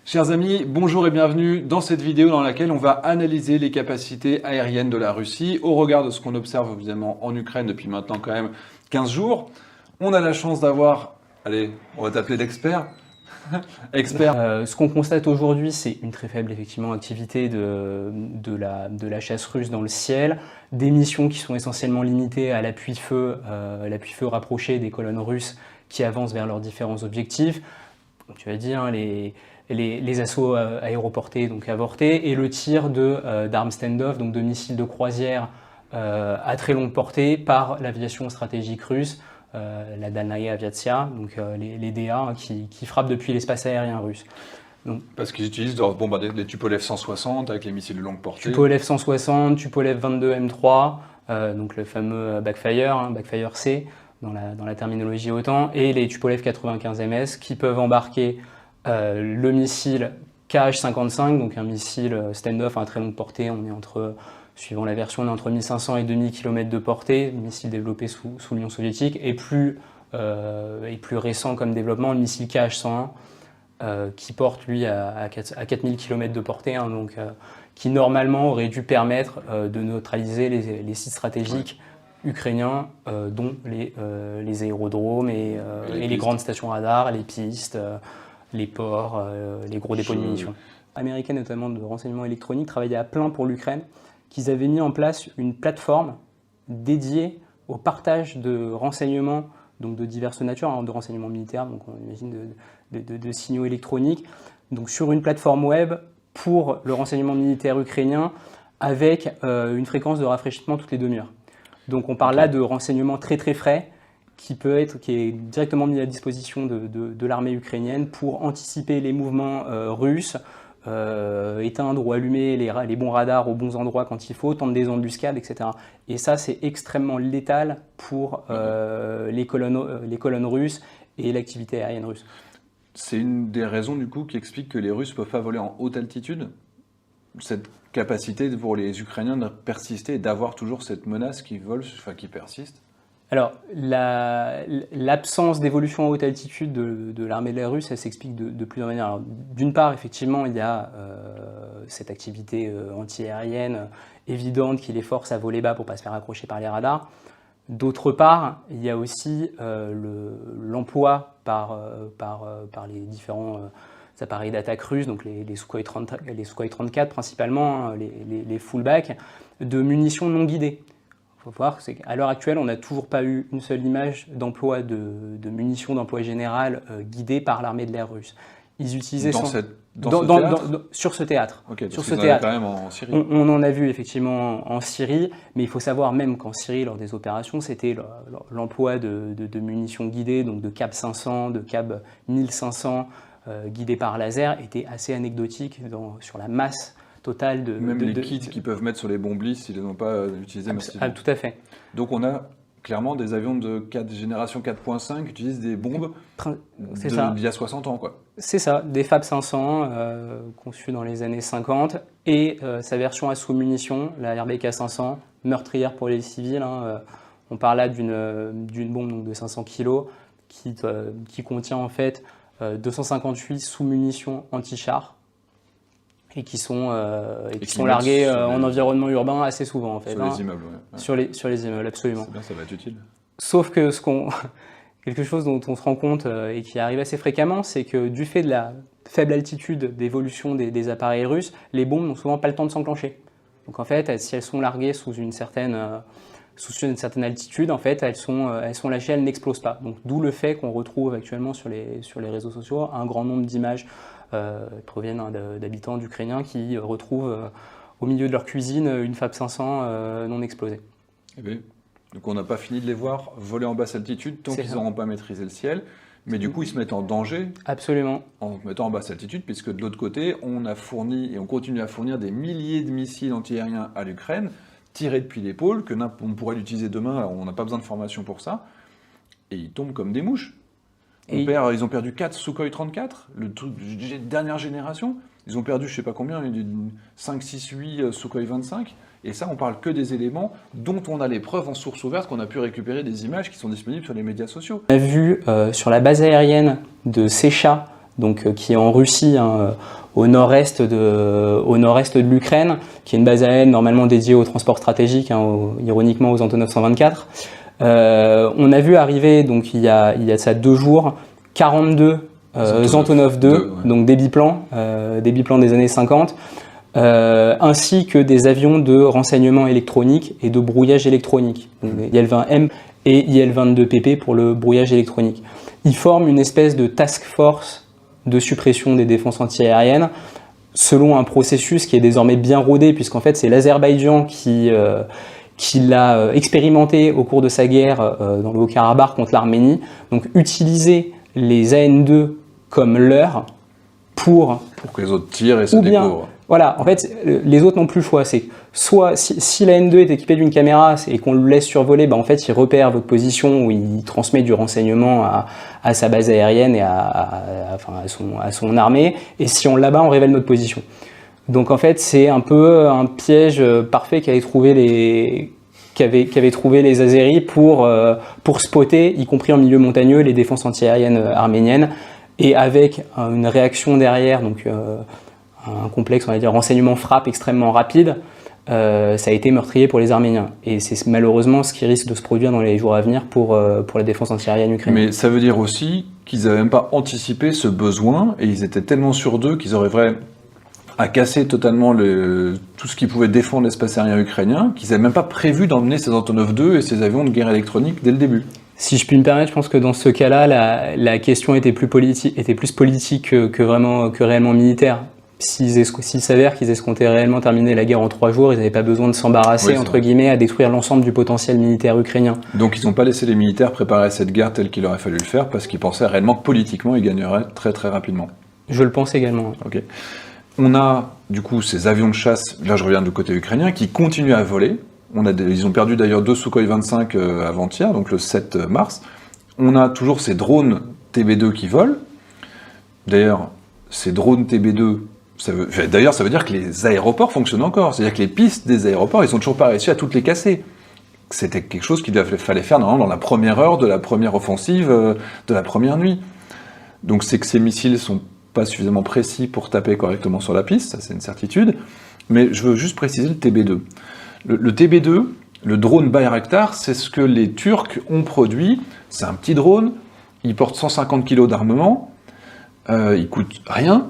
Chers amis, bonjour et bienvenue dans cette vidéo dans laquelle on va analyser les capacités aériennes de la Russie au regard de ce qu'on observe évidemment en Ukraine depuis maintenant quand même 15 jours. On a la chance d'avoir, allez, on va t'appeler l'expert. Expert. Ce qu'on constate aujourd'hui, c'est une très faible effectivement activité de la chasse russe dans le ciel, des missions qui sont essentiellement limitées à l'appui-feu rapproché des colonnes russes qui avancent vers leurs différents objectifs. Donc, tu vas dire, hein, les assauts aéroportés, donc avortés, et le tir d'armes stand-off, donc de missiles de croisière à très longue portée par l'aviation stratégique russe, la Dalnaya Aviatsia, donc les DA hein, qui frappent depuis l'espace aérien russe. Donc, parce qu'ils utilisent des Tupolev 160 avec les missiles de longue portée. Tupolev 160, Tupolev 22 M3, donc le fameux backfire, hein, backfire C dans la terminologie OTAN, et les Tupolev 95 MS qui peuvent embarquer le missile KH-55, donc un missile stand-off à très longue portée. On est entre, suivant la version, on est entre 1500 et 2000 km de portée, missile développé sous l'Union soviétique, et plus récent comme développement, le missile KH-101, qui porte lui à 4000 km de portée, hein, donc, qui normalement aurait dû permettre de neutraliser les sites stratégiques ukrainiens, dont les aérodromes et les grandes stations radars, les pistes, les ports, les gros dépôts de munitions. Américains, notamment de renseignement électronique, travaillaient à plein pour l'Ukraine, qu'ils avaient mis en place une plateforme dédiée au partage de renseignements, donc de diverses natures, hein, de renseignements militaires, donc on imagine de signaux électroniques, donc sur une plateforme web pour le renseignement militaire ukrainien avec une fréquence de rafraîchissement toutes les demi-heures. Donc on parle là de renseignements très très frais qui est directement mis à disposition de l'armée ukrainienne pour anticiper les mouvements russes, éteindre ou allumer les bons radars aux bons endroits quand il faut, tendre des embuscades, etc. Et ça, c'est extrêmement létal pour les colonnes russes et l'activité aérienne russe. C'est une des raisons du coup qui explique que les Russes ne peuvent pas voler en haute altitude. Cette capacité pour les Ukrainiens de persister et d'avoir toujours cette menace qui persiste. Alors, l'absence d'évolution en haute altitude de l'armée de l'air russe, elle s'explique de plusieurs manières. D'une part, effectivement, il y a cette activité anti-aérienne évidente qui les force à voler bas pour ne pas se faire accrocher par les radars. D'autre part, il y a aussi l'emploi par les différents appareils d'attaque russes, donc les Sukhoi 34 principalement, hein, les fullback, de munitions non guidées. Il faut voir qu'à l'heure actuelle, on n'a toujours pas eu une seule image d'emploi de munitions d'emploi général guidées par l'armée de l'air russe. Ils utilisaient sur ce théâtre. Okay, sur ce théâtre. Quand même en Syrie. On en a vu effectivement en Syrie, mais il faut savoir même qu'en Syrie, lors des opérations, c'était l'emploi de munitions guidées, donc de CAB 500, de CAB 1500, guidées par laser, était assez anecdotique sur la masse totale de... Même les kits qu'ils peuvent mettre sur les bomblis s'ils ne les ont pas utilisés massivement. Tout à fait. Donc on a clairement des avions de génération 4.5 qui utilisent des bombes d'il y a 60 ans, quoi. C'est ça, des Fab 500 conçus dans les années 50 et sa version à sous-munitions, la RBK 500, meurtrière pour les civils. Hein, on parle là d'une bombe donc, de 500 kg qui contient en fait 258 sous-munitions anti-chars et qui sont larguées en environnement urbain assez souvent en fait. Sur les immeubles, ouais. Sur les immeubles, absolument. C'est bien, ça va être utile. Sauf que quelque chose dont on se rend compte et qui arrive assez fréquemment, c'est que du fait de la faible altitude d'évolution des appareils russes, les bombes n'ont souvent pas le temps de s'enclencher. Donc en fait, si elles sont larguées sous une certaine altitude, en fait, elles sont lâchées, elles n'explosent pas. Donc d'où le fait qu'on retrouve actuellement sur les réseaux sociaux un grand nombre d'images proviennent d'habitants d'Ukrainiens qui retrouvent au milieu de leur cuisine une Fab 500 non explosée. Eh bien, donc on n'a pas fini de les voir voler en basse altitude tant qu'ils n'auront pas maîtrisé le ciel. Mais du coup, ils se mettent en danger. Absolument. En se mettant en basse altitude, puisque de l'autre côté, on a fourni et on continue à fournir des milliers de missiles antiaériens à l'Ukraine, tirés depuis l'épaule, on pourrait l'utiliser demain, alors on n'a pas besoin de formation pour ça, et ils tombent comme des mouches. Ils ont perdu 4 Sukhoi 34, le truc de dernière génération. Ils ont perdu, je ne sais pas combien, 5, 6, 8 Sukhoi 25. Et ça, on parle que des éléments dont on a les preuves en source ouverte, qu'on a pu récupérer des images qui sont disponibles sur les médias sociaux. On a vu sur la base aérienne de Secha donc, qui est en Russie, hein, au nord-est de l'Ukraine, qui est une base aérienne normalement dédiée au transport stratégique, hein, ironiquement aux Antonov 124. On a vu arriver, donc il y a de ça 2 jours, 42 Antonov 2, ouais. Donc des biplans des années 50, ainsi que des avions de renseignement électronique et de brouillage électronique, donc IL-20M et IL-22PP pour le brouillage électronique. Ils forment une espèce de task force de suppression des défenses antiaériennes selon un processus qui est désormais bien rodé, puisqu'en fait c'est l'Azerbaïdjan qui l'a expérimenté au cours de sa guerre dans le Haut-Karabakh contre l'Arménie. Donc utiliser les AN2 comme leur pour que les autres tirent et se découvrent. Voilà, en fait, les autres n'ont plus le choix. C'est soit si la N2 est équipée d'une caméra et qu'on le laisse survoler, en fait, il repère votre position ou il transmet du renseignement à sa base aérienne et à son armée. Et si on l'abat, on révèle notre position. Donc en fait, c'est un peu un piège parfait qu'avaient trouvé les Azéris pour spotter, y compris en milieu montagneux, les défenses antiaériennes arméniennes. Et avec une réaction derrière, donc un complexe, on va dire, renseignement frappe extrêmement rapide, ça a été meurtrier pour les Arméniens. Et c'est malheureusement ce qui risque de se produire dans les jours à venir pour la défense antiaérienne ukrainienne. Mais ça veut dire aussi qu'ils n'avaient même pas anticipé ce besoin, et ils étaient tellement sûrs d'eux qu'ils auraient à casser totalement tout ce qui pouvait défendre l'espace aérien ukrainien, qu'ils n'avaient même pas prévu d'emmener ces Antonov 2 et ces avions de guerre électronique dès le début. Si je puis me permettre, je pense que dans ce cas-là, la question était plus politique que réellement militaire. S'il s'avère qu'ils escomptaient réellement terminer la guerre en 3 jours, ils n'avaient pas besoin de s'embarrasser, entre guillemets, à détruire l'ensemble du potentiel militaire ukrainien. Donc ils n'ont pas laissé les militaires préparer cette guerre telle qu'il aurait fallu le faire, parce qu'ils pensaient réellement que politiquement, ils gagneraient très très rapidement. Je le pense également. Ok. On a du coup ces avions de chasse, là je reviens du côté ukrainien, qui continuent à voler. Ils ont perdu d'ailleurs 2 Sukhoi 25 avant-hier, donc le 7 mars. On a toujours ces drones TB2 qui volent. D'ailleurs, ces drones TB2, ça veut dire que les aéroports fonctionnent encore. C'est-à-dire que les pistes des aéroports, ils n'ont toujours pas réussi à toutes les casser. C'était quelque chose qu'il fallait faire normalement dans la première heure de la première offensive, de la première nuit. Donc c'est que ces missiles ne sont pas suffisamment précis pour taper correctement sur la piste, ça c'est une certitude. Mais je veux juste préciser le TB2. Le TB2, le drone Bayraktar, c'est ce que les Turcs ont produit. C'est un petit drone, il porte 150 kg d'armement, il coûte rien.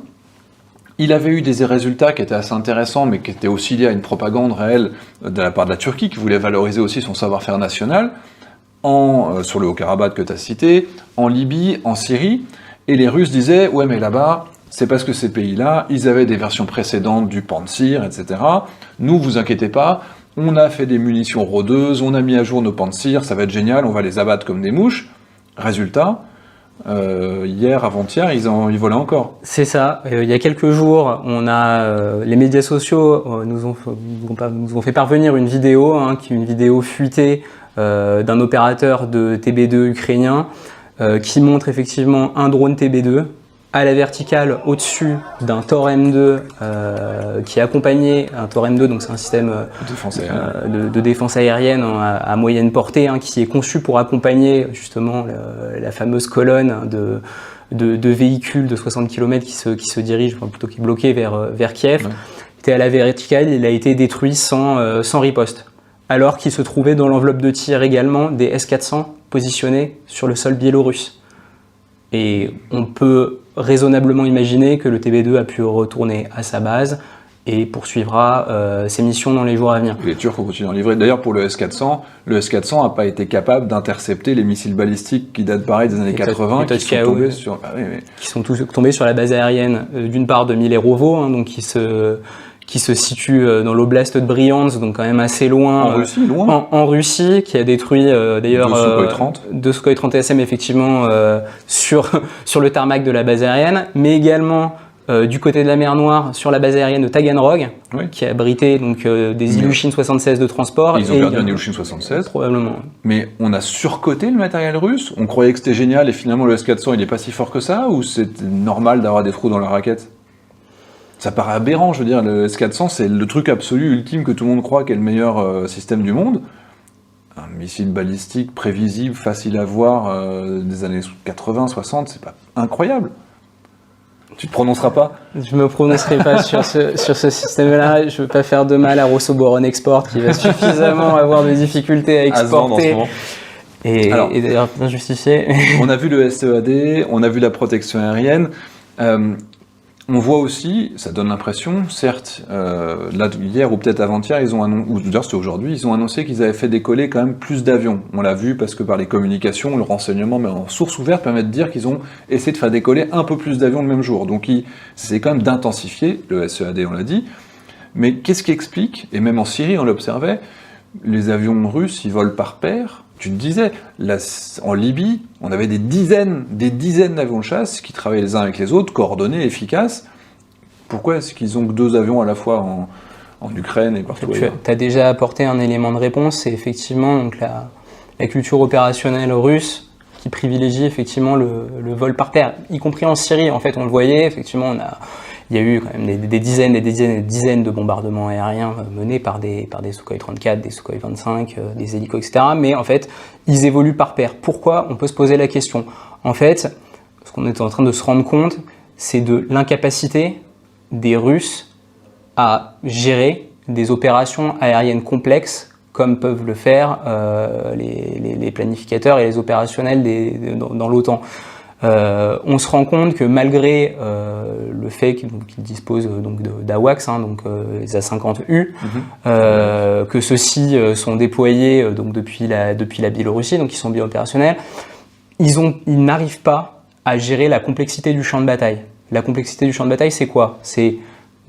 Il avait eu des résultats qui étaient assez intéressants, mais qui étaient aussi liés à une propagande réelle de la part de la Turquie, qui voulait valoriser aussi son savoir-faire national, sur le Haut-Karabakh que tu as cité, en Libye, en Syrie. Et les Russes disaient, ouais mais là-bas, c'est parce que ces pays-là, ils avaient des versions précédentes du Pantsir, etc. Nous, vous inquiétez pas, on a fait des munitions rôdeuses, on a mis à jour nos Pantsir, ça va être génial, on va les abattre comme des mouches. Résultat, hier, avant-hier, ils volaient encore. C'est ça. Il y a quelques jours, les médias sociaux nous ont fait parvenir une vidéo, une vidéo fuitée d'un opérateur de TB2 ukrainien qui montre effectivement un drone TB2 à la verticale au-dessus d'un Tor M2 qui est accompagné, un Tor M2, donc c'est un système de défense aérienne à moyenne portée, qui est conçu pour accompagner justement la fameuse colonne de véhicules de 60 km qui se dirigent, plutôt qui est bloqué vers Kiev. Ouais. Il était à la verticale, il a été détruit sans riposte, alors qu'il se trouvait dans l'enveloppe de tir également des S-400 positionnés sur le sol biélorusse. Et on peut raisonnablement imaginer que le TB2 a pu retourner à sa base et poursuivra ses missions dans les jours à venir. Les Turcs ont continué d'en livrer. D'ailleurs, pour le S-400 n'a pas été capable d'intercepter les missiles balistiques qui datent pareil des années 80, qui sont tous tombés sur la base aérienne d'une part de Milerovo, donc qui se situe dans l'oblast de Bryansk, donc quand même assez loin. En Russie, qui a détruit d'ailleurs 2 Sukhoi 30 SM effectivement sur le tarmac de la base aérienne, mais également du côté de la mer Noire sur la base aérienne de Taganrog, qui a abrité donc des Ilyushin 76 de transport. Ils ont perdu un Ilyushin 76 probablement. Mais on a surcoté le matériel russe. On croyait que c'était génial et finalement le S-400 il n'est pas si fort que ça, ou c'est normal d'avoir des trous dans la raquette? Ça paraît aberrant, je veux dire, le S-400 c'est le truc absolu, ultime, que tout le monde croit qu'est le meilleur système du monde. Un missile balistique prévisible, facile à voir, des années 80, 60, c'est pas incroyable. Tu te prononceras pas? Je me prononcerai pas sur ce système-là. Je veux pas faire de mal à Rosso Boron Export qui va suffisamment avoir de difficultés à exporter. Et d'ailleurs bien justifié. On a vu le SEAD, on a vu la protection aérienne. On voit aussi, ça donne l'impression, certes, là, hier ou peut-être avant-hier, ou d'ailleurs c'était aujourd'hui, ils ont annoncé qu'ils avaient fait décoller quand même plus d'avions. On l'a vu parce que par les communications, le renseignement, mais en source ouverte, permet de dire qu'ils ont essayé de faire décoller un peu plus d'avions le même jour. Donc c'est quand même d'intensifier, le SEAD on l'a dit. Mais qu'est-ce qui explique, et même en Syrie on l'observait, les avions russes, ils volent par paire. Tu te disais, là, en Libye, on avait des dizaines d'avions de chasse qui travaillaient les uns avec les autres, coordonnés, efficaces. Pourquoi est-ce qu'ils ont que 2 avions à la fois en Ukraine et partout ailleurs ? Tu as déjà apporté un élément de réponse, c'est effectivement donc, la culture opérationnelle russe qui privilégie effectivement le vol par terre, y compris en Syrie. En fait, on le voyait, effectivement, il y a eu quand même des dizaines de bombardements aériens menés par des Sukhoi 34, des Sukhoi 25, des hélicos, etc. Mais en fait, ils évoluent par paire. Pourquoi ? On peut se poser la question. En fait, ce qu'on est en train de se rendre compte, c'est de l'incapacité des Russes à gérer des opérations aériennes complexes comme peuvent le faire les planificateurs et les opérationnels dans l'OTAN. On se rend compte que malgré le fait qu'ils disposent d'AWACS, donc les A50U, que ceux-ci sont déployés donc depuis la Biélorussie, donc ils sont bien opérationnels, ils n'arrivent pas à gérer la complexité du champ de bataille. La complexité du champ de bataille, c'est quoi ? C'est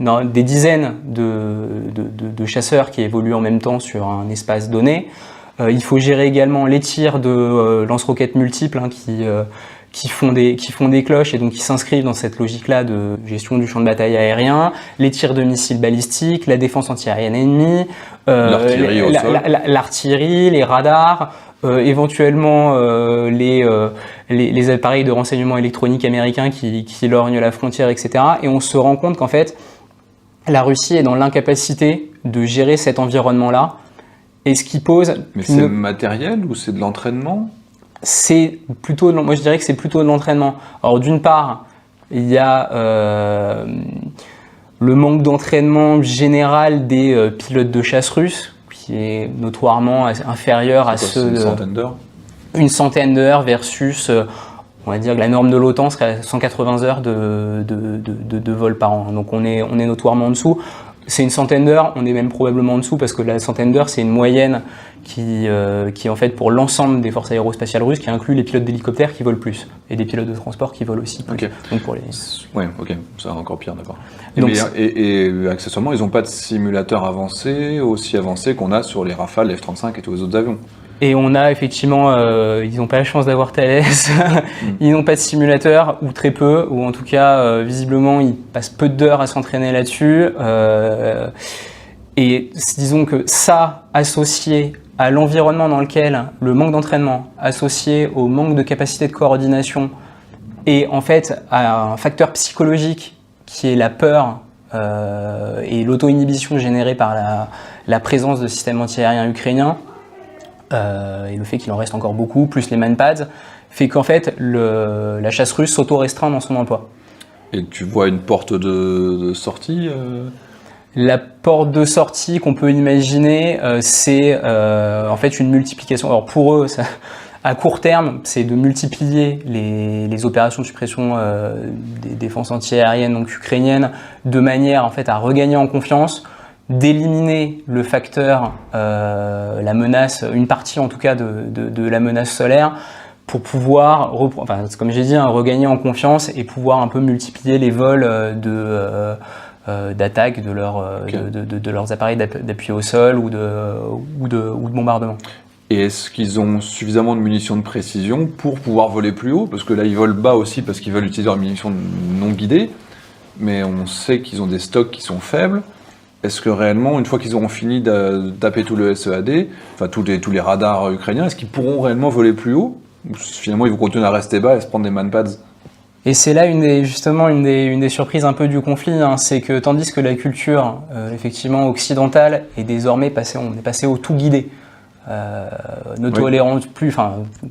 des dizaines de chasseurs qui évoluent en même temps sur un espace donné. Il faut gérer également les tirs de lance-roquettes multiples qui font des cloches et donc qui s'inscrivent dans cette logique-là de gestion du champ de bataille aérien, les tirs de missiles balistiques, la défense antiaérienne ennemie, l'artillerie, les radars, éventuellement les appareils de renseignement électronique américains qui lorgnent la frontière, etc. Et on se rend compte qu'en fait, la Russie est dans l'incapacité de gérer cet environnement-là. Et ce qui pose... Mais c'est matériel ou c'est de l'entraînement ? C'est plutôt, moi je dirais que c'est plutôt de l'entraînement. Alors d'une part, il y a le manque d'entraînement général des pilotes de chasse russes, qui est notoirement inférieur à ceux de... Une centaine d'heures versus, on va dire que la norme de l'OTAN serait à 180 heures de vol par an. Donc on est notoirement en dessous. C'est une centaine d'heures, on est même probablement en dessous parce que la centaine d'heures, c'est une moyenne qui est en fait pour l'ensemble des forces aérospatiales russes, qui inclut les pilotes d'hélicoptères qui volent plus et des pilotes de transport qui volent aussi plus. Okay. Donc pour les... Ouais, ok, ça encore pire, d'accord. Et accessoirement, ils n'ont pas de simulateur avancé, aussi avancé qu'on a sur les Rafale, les F-35 et tous les autres avions. Et on a effectivement, ils n'ont pas la chance d'avoir Thales, ils n'ont pas de simulateur, ou très peu, ou en tout cas, visiblement, ils passent peu d'heures à s'entraîner là-dessus. Et disons que ça, associé à l'environnement dans lequel le manque d'entraînement, associé au manque de capacité de coordination, et en fait à un facteur psychologique qui est la peur et l'auto-inhibition générée par la présence de systèmes antiaériens ukrainiens, et le fait qu'il en reste encore beaucoup, plus les manpads, fait qu'en fait la chasse russe s'auto-restreint dans son emploi. Et tu vois une porte de sortie La porte de sortie qu'on peut imaginer, c'est en fait une multiplication. Alors pour eux, à court terme, c'est de multiplier les opérations de suppression des défenses antiaériennes donc ukrainiennes de manière en fait à regagner en confiance, d'éliminer le facteur, la menace, une partie en tout cas de la menace solaire, pour pouvoir, comme j'ai dit, regagner en confiance et pouvoir un peu multiplier les vols d'attaque de leurs appareils d'appui au sol ou de bombardement. Et est-ce qu'ils ont suffisamment de munitions de précision pour pouvoir voler plus haut ? Parce que là, ils volent bas aussi parce qu'ils veulent utiliser leurs munitions non guidées, mais on sait qu'ils ont des stocks qui sont faibles. Est-ce que réellement, une fois qu'ils auront fini de taper tout le SEAD, enfin tous les radars ukrainiens, est-ce qu'ils pourront réellement voler plus haut ? Ou finalement, ils vont continuer à rester bas et se prendre des manpads ? Et c'est là une des surprises un peu du conflit, c'est que tandis que la culture effectivement occidentale est désormais passée au tout guidé, ne tolérant plus,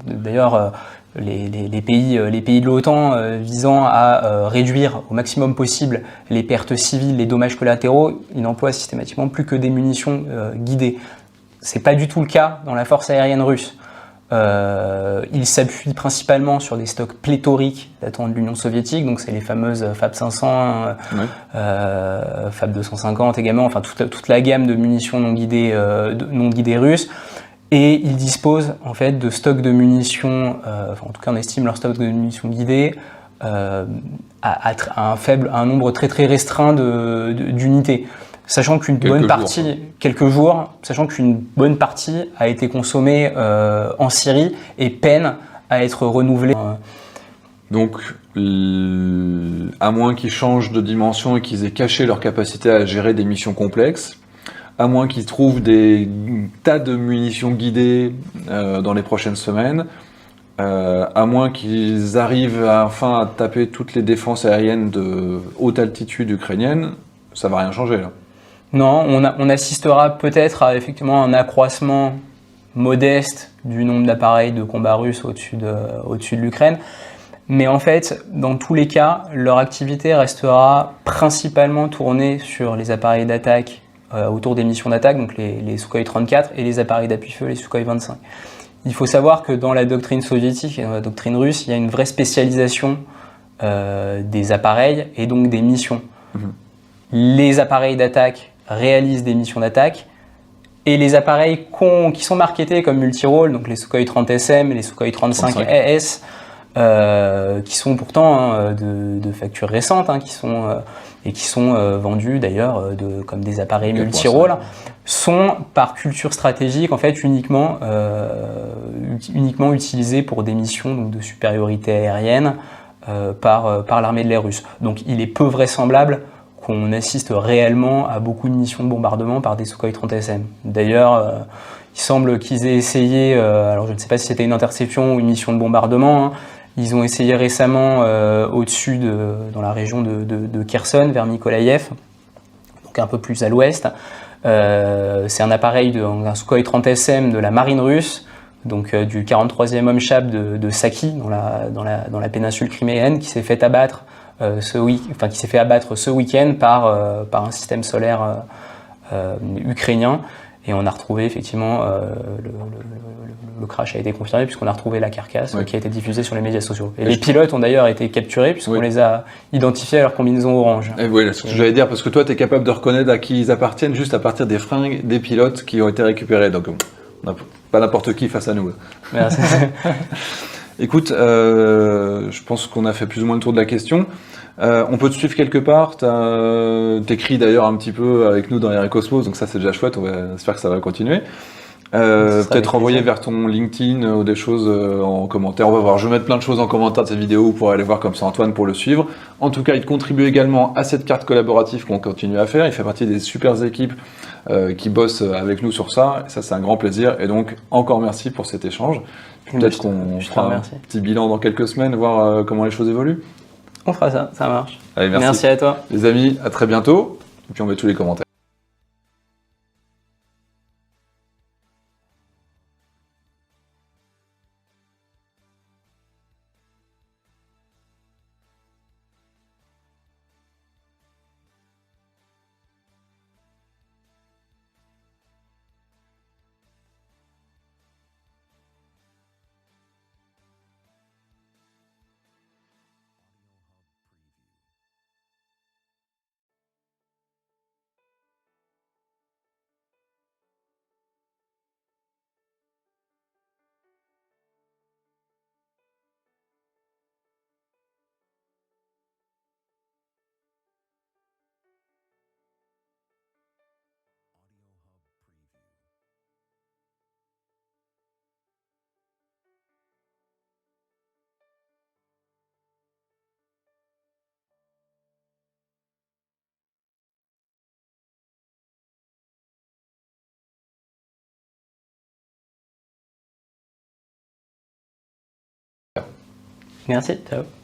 d'ailleurs les pays de l'OTAN visant à réduire au maximum possible les pertes civiles, les dommages collatéraux, ils n'emploient systématiquement plus que des munitions guidées. C'est pas du tout le cas dans la force aérienne russe. Ils s'appuient principalement sur des stocks pléthoriques datant de l'Union soviétique, donc c'est les fameuses Fab 500, Fab 250 également, enfin toute la gamme de munitions non guidées russes. Et ils disposent en fait de stocks de munitions, en tout cas on estime leur stock de munitions guidées à un nombre très très restreint d'unités. Sachant qu'une bonne partie, quelques jours, sachant qu'une bonne partie a été consommée en Syrie et peine à être renouvelée. Donc, à moins qu'ils changent de dimension et qu'ils aient caché leur capacité à gérer des missions complexes, à moins qu'ils trouvent des tas de munitions guidées dans les prochaines semaines, à moins qu'ils arrivent enfin à taper toutes les défenses aériennes de haute altitude ukrainienne, ça va rien changer là. Non, on assistera peut-être à effectivement un accroissement modeste du nombre d'appareils de combat russes au-dessus de l'Ukraine. Mais en fait, dans tous les cas, leur activité restera principalement tournée sur les appareils d'attaque autour des missions d'attaque, donc les Sukhoi 34 et les appareils d'appui-feu, les Sukhoi 25. Il faut savoir que dans la doctrine soviétique et dans la doctrine russe, il y a une vraie spécialisation des appareils et donc des missions. Les appareils d'attaque réalisent des missions d'attaque et les appareils qui sont marketés comme multi-rôle, donc les Sukhoi 30 SM et les Sukhoi 35 ES, qui sont pourtant de facture récente, qui sont vendus d'ailleurs comme des appareils multi-rôles, sont par culture stratégique en fait uniquement utilisés pour des missions donc, de supériorité aérienne par l'armée de l'air russe. Donc il est peu vraisemblable qu'on assiste réellement à beaucoup de missions de bombardement par des Sukhoi 30 SM. D'ailleurs, il semble qu'ils aient essayé, alors je ne sais pas si c'était une interception ou une mission de bombardement, ils ont essayé récemment au-dessus dans la région de Kherson, vers Mykolaïev, donc un peu plus à l'ouest. C'est un appareil, un Sukhoi 30 SM de la marine russe, donc du 43e Homme Chab de Saki, dans la péninsule criméenne, qui s'est fait abattre ce week-end par un système solaire ukrainien. Et on a retrouvé effectivement, le crash a été confirmé puisqu'on a retrouvé la carcasse qui a été diffusée sur les médias sociaux. Et les pilotes ont d'ailleurs été capturés puisqu'on les a identifiés à leur combinaison orange. Et oui, c'est ce que j'allais dire, parce que toi, tu es capable de reconnaître à qui ils appartiennent juste à partir des fringues des pilotes qui ont été récupérés. Donc, on n'a pas n'importe qui face à nous. Merci. Écoute, je pense qu'on a fait plus ou moins le tour de la question. On peut te suivre quelque part, t'écris d'ailleurs un petit peu avec nous dans Air et Cosmos, donc ça c'est déjà chouette, on espère que ça va continuer. Peut-être envoyer vers ton LinkedIn ou des choses en commentaire, on va voir, je vais mettre plein de choses en commentaire de cette vidéo pour aller voir comme ça Antoine pour le suivre. En tout cas, il contribue également à cette carte collaborative qu'on continue à faire, il fait partie des super équipes qui bossent avec nous sur ça, et ça c'est un grand plaisir, et donc encore merci pour cet échange. Peut-être qu'on fera un petit bilan dans quelques semaines, voir comment les choses évoluent. On fera ça, ça marche. Allez, merci à toi. Les amis, à très bientôt. Et puis on met tous les commentaires. Merci, ciao.